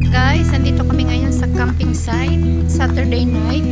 Guys, nandito kami ngayon sa camping site. Saturday night.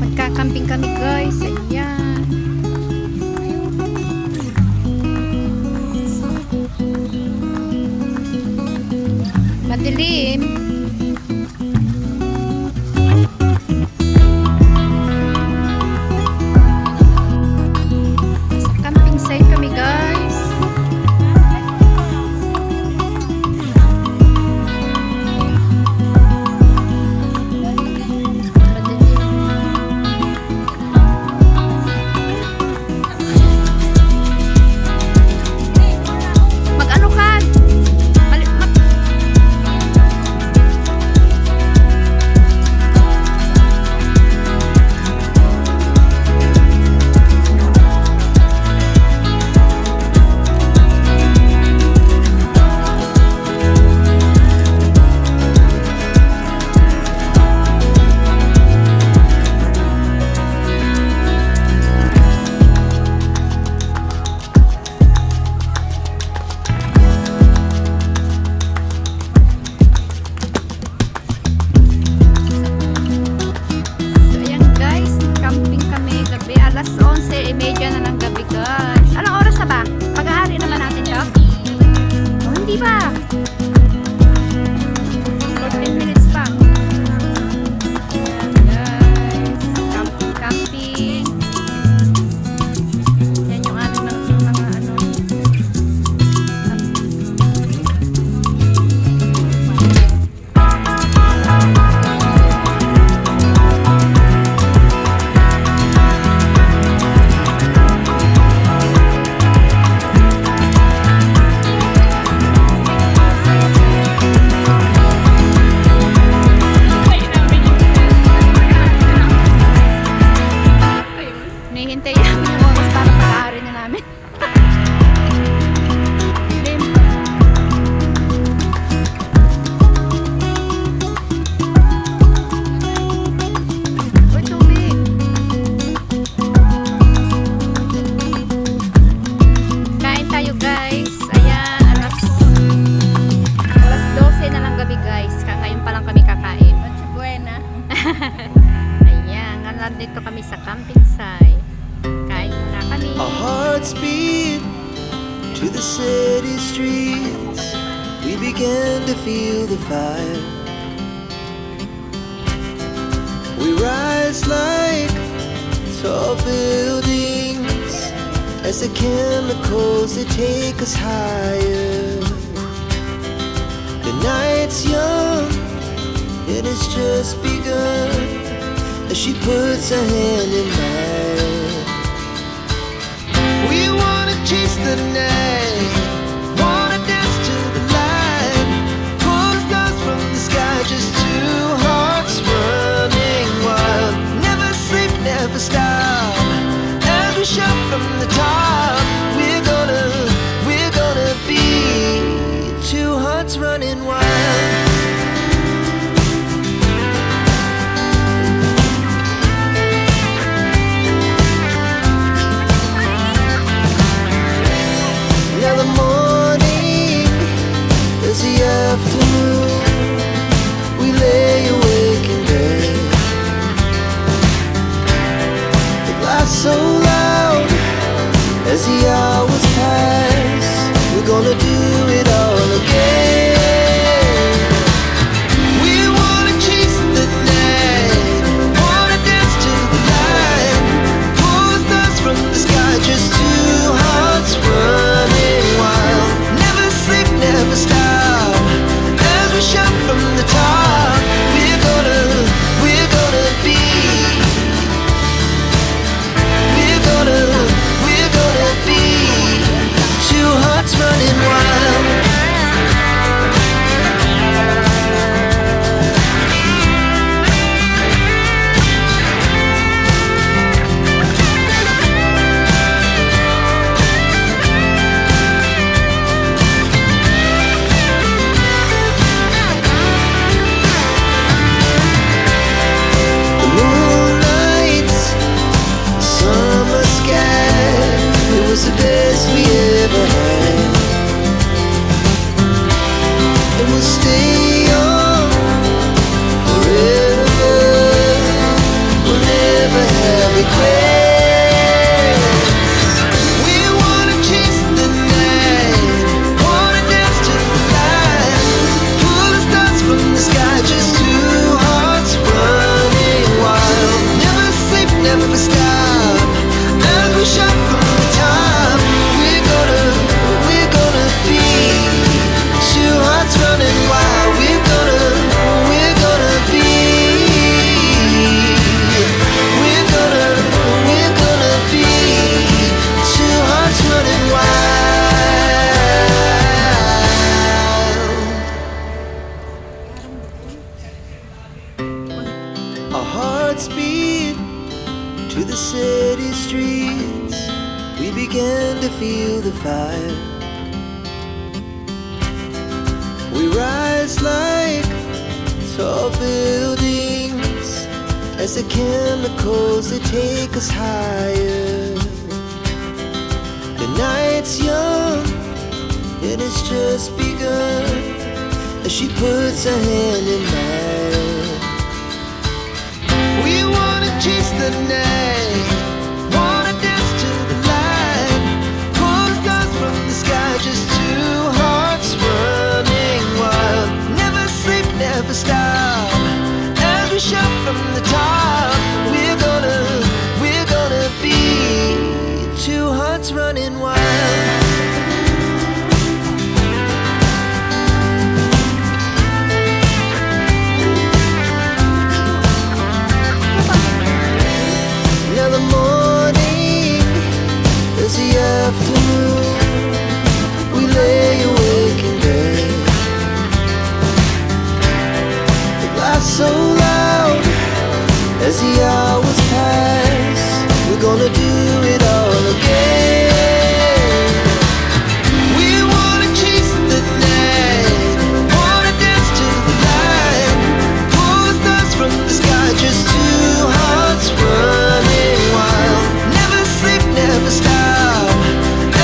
Magka-camping kami guys. Ayan. Madilim. Sa camping site kami guys. Alas 11:30 na ng gabi guys. Anong oras na ba? Pag-aari naman natin to? Oh, hindi ba? 14 minutes pa. Ayan guys. Camping. Yan yung aming mga ano. Hinihintay namin yung oras para pag-aari na namin. Uy, tubig. Kain tayo guys. Ayan, alas 12 na lang gabi guys. Ngayon pa lang kami kakain. Noche buena. Ayan, nandito kami sa camping site. Kain muna kami. Our hearts beat to the city streets. We began to feel the fire. We rise like tall buildings as the chemicals they take us higher. The night's young, it has just begun as she puts her hand in mine. We wanna chase the night, wanna dance to the light, pull stars from the sky, just two hearts running wild. Never sleep, never stop, as we shout from the top. We're gonna be two hearts running wild. Now the morning is the afternoon. We lay awake in bed. The glass so loud as the hours pass. We're gonna do it all again. We wanna chase the night, wanna dance to the light, pull stars from the sky, just two hearts running wild. Never sleep, never stop, as we shout from the top. We're gonna be. We're gonna be two hearts running wild. The moonlight, summer sky, it was the best we ever had. fire. We rise like tall buildings as the chemicals they take us higher. The night's young, it has just begun as she puts her hand in mine. We wanna chase the night, wanna dance to the light, pull the stars from the sky, just two hearts running wild. Never sleep, never stop, as we shout from the top. We're gonna be two hearts running wild. Now the morning is the afternoon. We lay awake in bed. The laugh so loud as the hours pass. We're gonna do it all again. We wanna chase the night, wanna dance to the light, pull the stars from the sky, just two hearts running wild. Never sleep, never stop,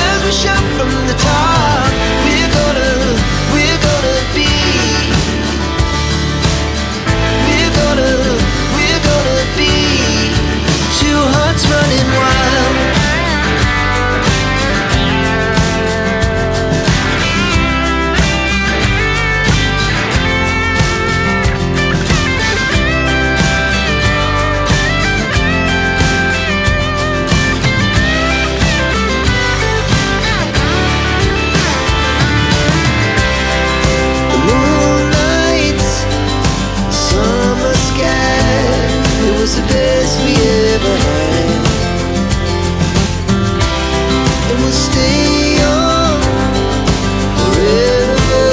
as we shout from the top. We're gonna be, we're gonna be two hearts running wild. The moonlight, summer sky, it was the best we ever had. And we'll stay on forever.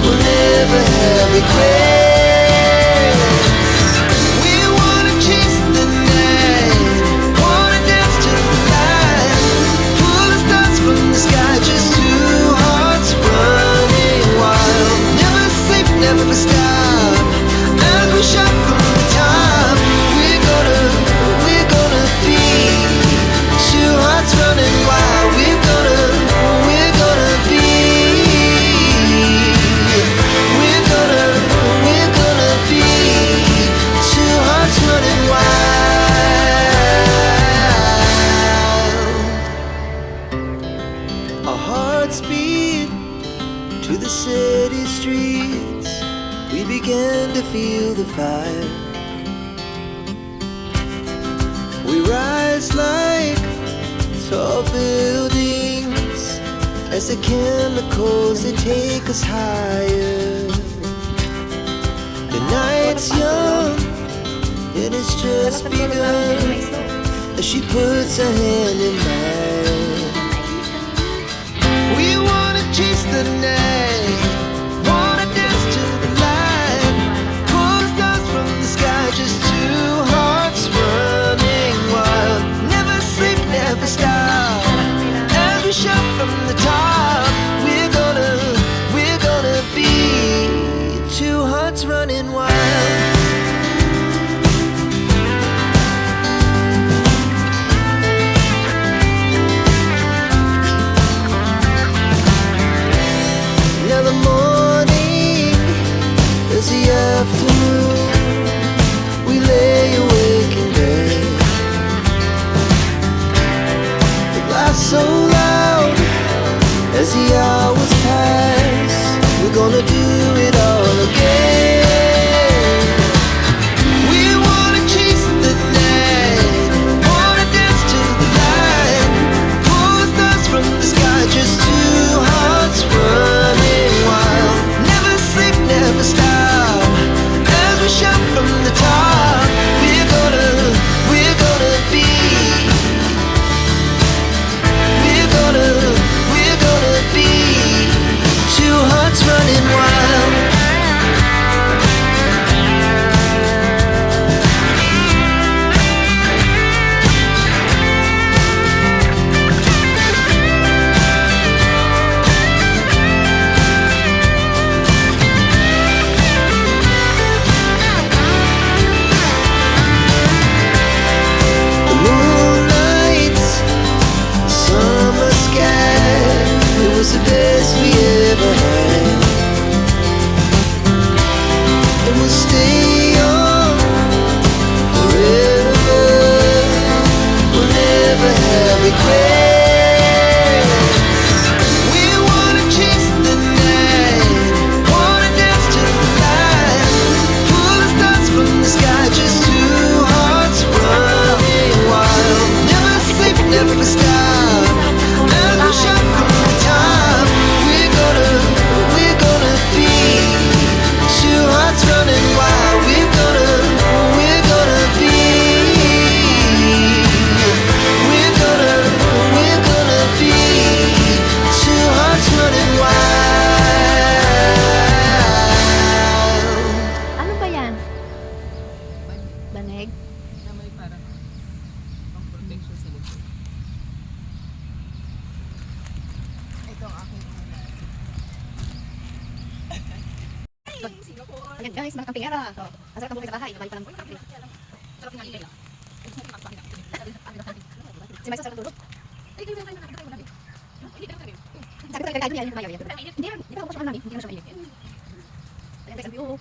We'll never have regrets. We wanna chase the night, wanna dance to the light, pull the stars from the sky, just two hearts running wild. Never sleep, never stop, as we shout from the top. We're gonna be two hearts running wild. We're gonna be, we're gonna be two hearts running wild. Our hearts beat to the city streets. We began to feel the fire. We rise like tall buildings as the chemicals they take us higher. The night's young, it has just begun as she puts her hand in mine. We wanna chase the night, wanna dance to the light, pull the stars from the sky, just two hearts running wild. Never sleep, never stop, as we shout from the top. We're gonna be two hearts running wild. was the best we ever had. And we'll stay young forever. We'll never have regrets. We wanna chase the night, wanna dance to the light, pull the stars from the sky, just two hearts running wild. Never sleep, never stop, never shut from the top. We're gonna be two hearts running wild. We're gonna be. We're gonna be two hearts running wild. Ano ba yan? Banig? Na may parang pang protection sa likod. Ito ang aking una. Ayan guys, mga kampingera. Masarap ang buhay sa bahay. Nabali pa lang po yung kape. Sarap nga ingay. Si Maisa sarap tulog. Sabi ko talaga kayo niya, yung kumayaw yan. Hindi, di ba ako siya namin? Hindi ko na siya mainit. Ayan guys, ang view.